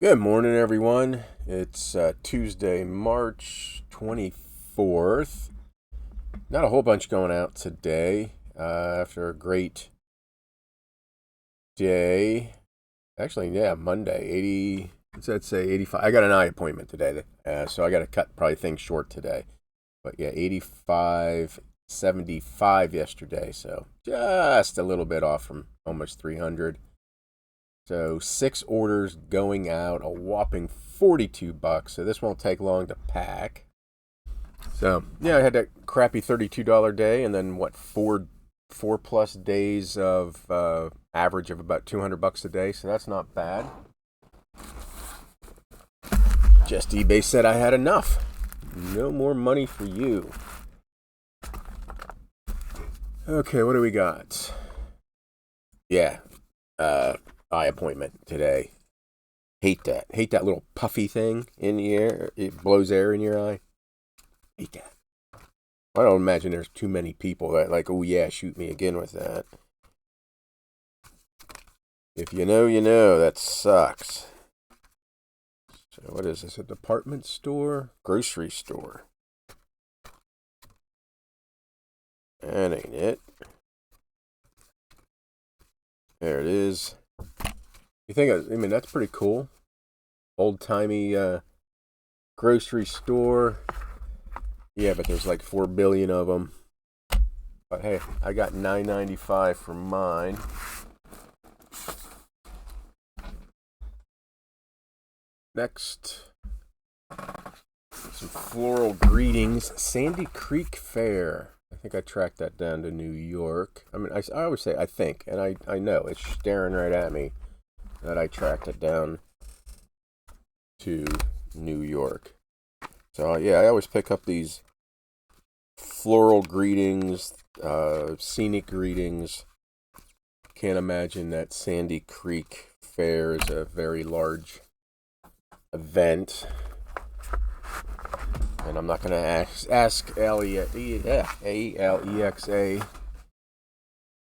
Good morning, everyone. It's Tuesday, March 24th. Not a whole bunch going out today after a great day. Actually, yeah, Monday, 80, let's say 85. I got an eye appointment today, so I got to cut probably things short today. But yeah, 85, 75 yesterday, so just a little bit off from almost 300. So 6 orders going out, a whopping $42. So this won't take long to pack. So yeah, I had that crappy $32 day, and then four plus days of average of about $200 a day. So that's not bad. Just eBay said I had enough. No more money for you. Okay, what do we got? Yeah, eye appointment today. Hate that. Hate that little puffy thing in the air. It blows air in your eye. Hate that. I don't imagine there's too many people that like, oh yeah, shoot me again with that. If you know, you know. That sucks. So what is this? A department store? Grocery store. That ain't it. There it is. You think, I mean, that's pretty cool. Old-timey grocery store. Yeah, but there's like 4 billion of them. But hey, I got $9.95 for mine. Next, some floral greetings. Sandy Creek Fair. I think I tracked that down to New York. I mean, I always say I think, and I know it's staring right at me that I tracked it down to New York. So yeah, I always pick up these floral greetings, scenic greetings. Can't imagine that Sandy Creek Fair is a very large event. And I'm not going to ask Alexa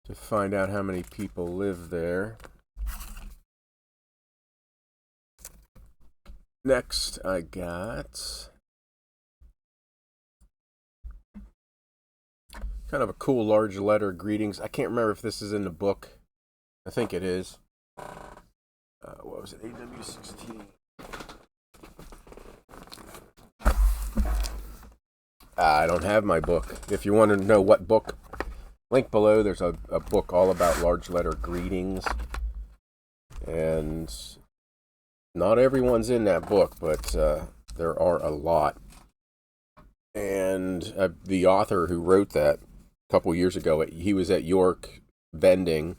to find out how many people live there. Next, I got kind of a cool large letter greetings. I can't remember if this is in the book. I think it is. What was it? AW16. I don't have my book. If you want to know what book, link below. There's a book all about large letter greetings. And not everyone's in that book, but there are a lot. And the author who wrote that a couple years ago, he was at York vending,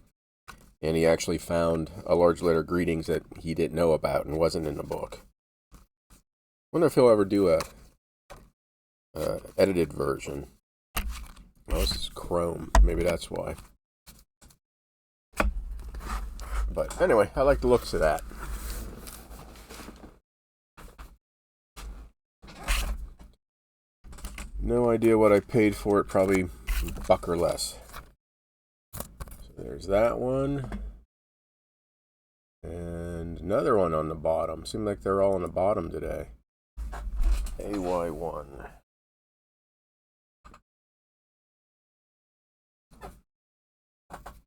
and he actually found a large letter greetings that he didn't know about and wasn't in the book. Wonder if he'll ever do a edited version. Oh, this is Chrome. Maybe that's why. But anyway, I like the looks of that. No idea what I paid for it. Probably $1 or less. So there's that one. And another one on the bottom. Seems like they're all on the bottom today. AY1.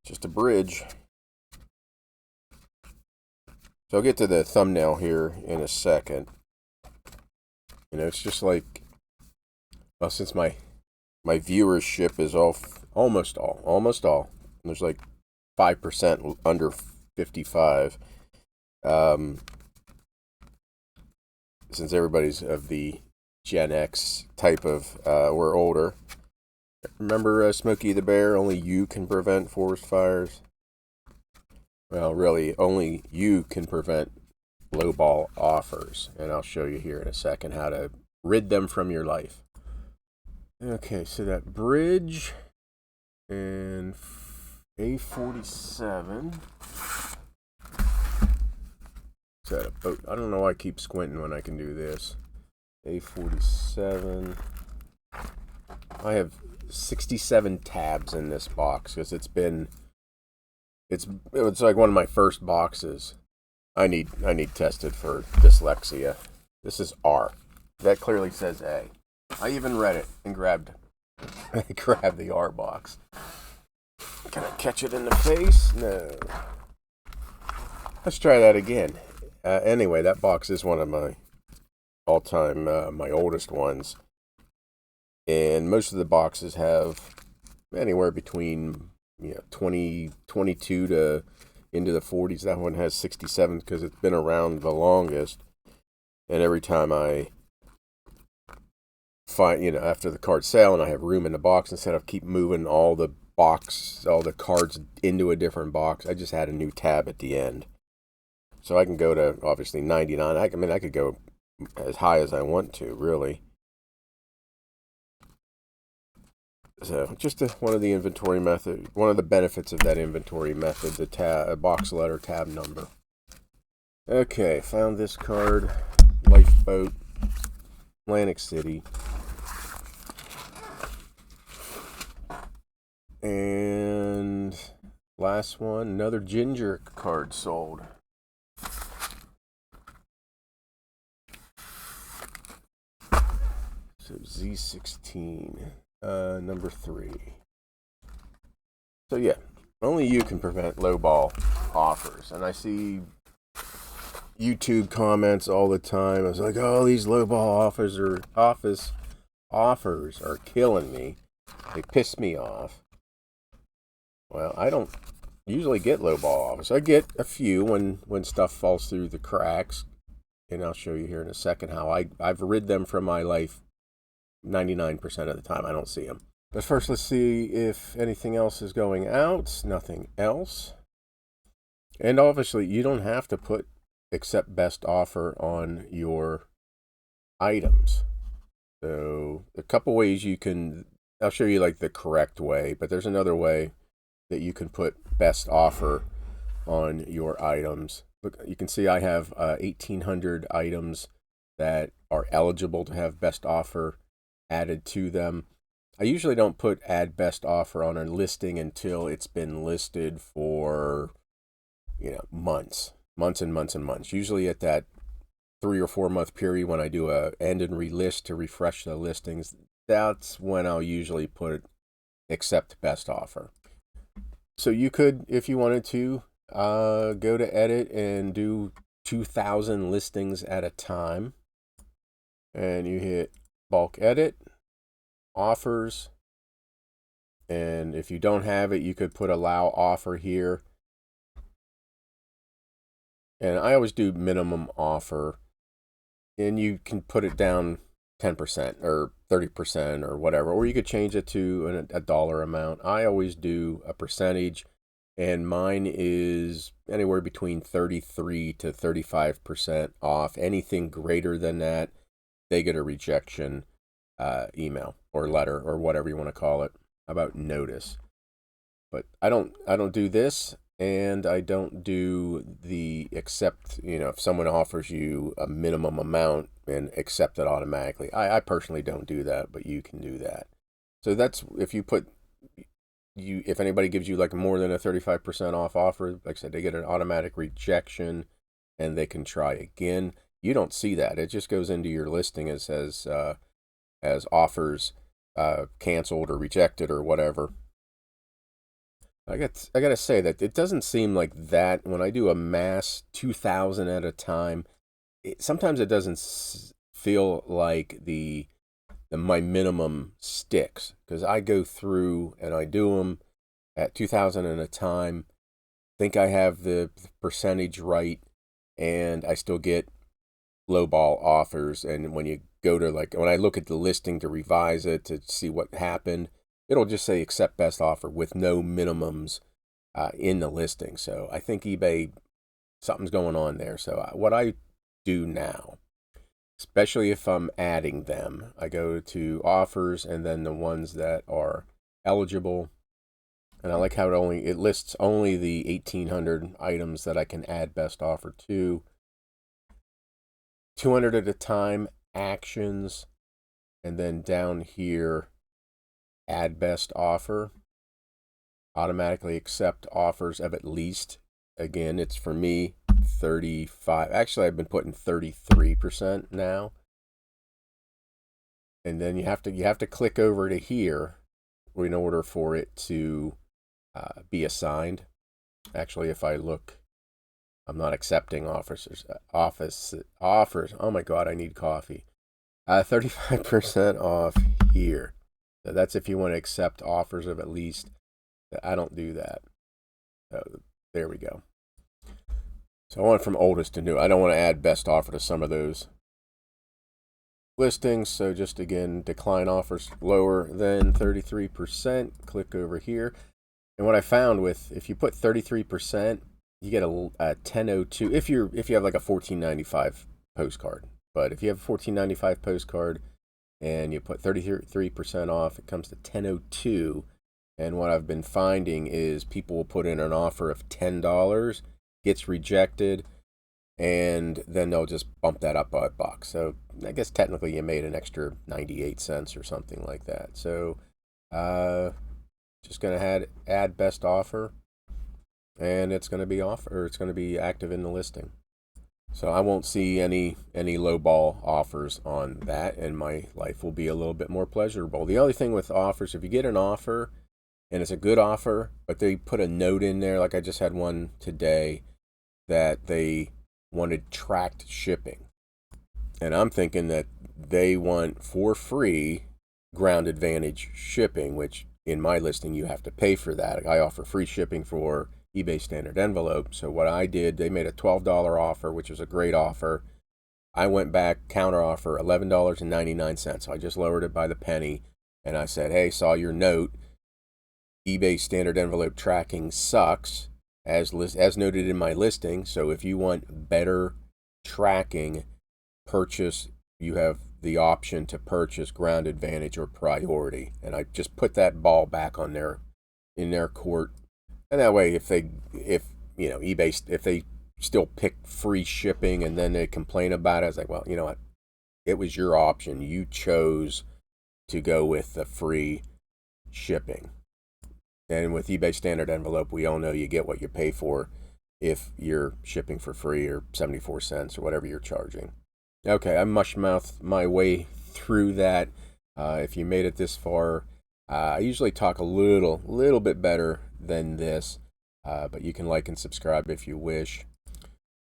Just a bridge. So I'll get to the thumbnail here in a second. You know, it's just like, well, since my viewership is almost all. There's like 5% under 55. Since everybody's of the Gen X type of, or older. Remember Smokey the Bear? Only you can prevent forest fires. Well, really, only you can prevent lowball offers. And I'll show you here in a second how to rid them from your life. Okay, so that bridge and A47. Is that a boat? I don't know why I keep squinting when I can do this. A47. I have 67 tabs in this box because it's like one of my first boxes. I need tested for dyslexia. This is R. That clearly says A. I even read it and grabbed the R box. Can I catch it in the face? No. Let's try that again. Anyway, that box is one of my all-time, my oldest ones. And most of the boxes have anywhere between 22 to into the 40s. That one has 67 because it's been around the longest. And every time I find, after the card sale and I have room in the box, instead of keep moving all the cards into a different box, I just add a new tab at the end. So I can go to, obviously, 99. I could go as high as I want to, really. So just one of the inventory method, one of the benefits of that inventory method, the box letter tab number. Okay, found this card, Lifeboat, Atlantic City. And last one, another Ginger card sold. So Z16, number 3. So yeah, only you can prevent lowball offers. And I see YouTube comments all the time. I was like, oh, these lowball offers are killing me. They piss me off. Well, I don't usually get lowball offers. I get a few when stuff falls through the cracks. And I'll show you here in a second how I've rid them from my life 99% of the time. I don't see them. But first, let's see if anything else is going out. Nothing else. And obviously, you don't have to put accept best offer on your items. So a couple ways you can, I'll show you like the correct way, but there's another way that you can put best offer on your items. Look, you can see I have 1,800 items that are eligible to have best offer added to them. I usually don't put add best offer on a listing until it's been listed for, months and months and months. Usually at that 3 or 4 month period when I do a end and relist to refresh the listings, that's when I'll usually put accept best offer. So you could, if you wanted to, go to edit and do 2,000 listings at a time. And you hit bulk edit, offers. And if you don't have it, you could put allow offer here. And I always do minimum offer. And you can put it down 10% or 30% or whatever. Or you could change it to a dollar amount. I always do a percentage. And mine is anywhere between 33 to 35% off. Anything greater than that, they get a rejection email or letter or whatever you want to call it about notice. But I don't do this, and I don't do the accept, if someone offers you a minimum amount and accept it automatically. I personally don't do that, but you can do that. So that's if you put if anybody gives you like more than a 35% off offer, like I said, they get an automatic rejection and they can try again. You don't see that. It just goes into your listing as offers canceled or rejected or whatever. I got to say that it doesn't seem like that when I do a mass 2,000 at a time. Sometimes it doesn't feel like my minimum sticks, because I go through and I do them at 2,000 at a time, think I have the percentage right, and I still get lowball offers. And when you go to when I look at the listing to revise it to see what happened, it'll just say accept best offer with no minimums in the listing. So I think eBay, something's going on there. So what I do now, especially if I'm adding them, I go to offers and then the ones that are eligible. And I like how it lists only the 1,800 items that I can add best offer to. 200 at a time, actions, and then down here, add best offer. Automatically accept offers of at least again, it's for me 35. Actually, I've been putting 33% now. And then you have to click over to here in order for it to be assigned. Actually, if I look, I'm not accepting offers. Oh my God, I need coffee. 35% off here. So that's if you want to accept offers of at least. I don't do that. So there we go. So I went from oldest to new. I don't want to add best offer to some of those listings. So just again, decline offers lower than 33%. Click over here. And what I found with, if you put 33%, you get a 1002 if you have like a $14.95 postcard. But if you have a $14.95 postcard and you put 33% off, it comes to 1002. And what I've been finding is people will put in an offer of $10, gets rejected, and then they'll just bump that up by $1. So I guess technically you made an extra 98 cents or something like that. So just going to add best offer, and it's going to be it's going to be active in the listing. So I won't see any low ball offers on that, and my life will be a little bit more pleasurable. The only thing with offers, if you get an offer and it's a good offer, but they put a note in there, like I just had one today, that they wanted tracked shipping. And I'm thinking that they want for free ground advantage shipping, which in my listing you have to pay for that. I offer free shipping for eBay standard envelope. So what I did, they made a $12 offer, which was a great offer. I went back, counter offer, $11.99. So I just lowered it by the penny. And I said, hey, saw your note. eBay standard envelope tracking sucks, as noted in my listing. So if you want better tracking, you have the option to purchase ground advantage or priority. And I just put that ball back on in their court. And that way, if eBay, if they still pick free shipping and then they complain about it, I was like, well, you know what? It was your option. You chose to go with the free shipping. And with eBay standard envelope, we all know you get what you pay for if you're shipping for free, or 74 cents or whatever you're charging. Okay, I mush-mouthed my way through that. If you made it this far, I usually talk a little bit better than this, but you can like and subscribe if you wish.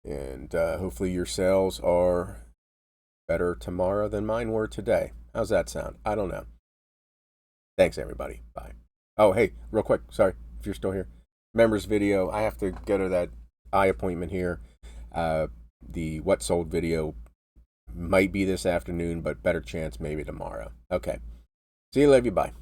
And hopefully your sales are better tomorrow than mine were today. How's that sound? I don't know. Thanks, everybody. Bye. Oh, hey, real quick. Sorry if you're still here. Members video. I have to go to that eye appointment here. The what sold video might be this afternoon, but better chance maybe tomorrow. Okay. See you later. Bye.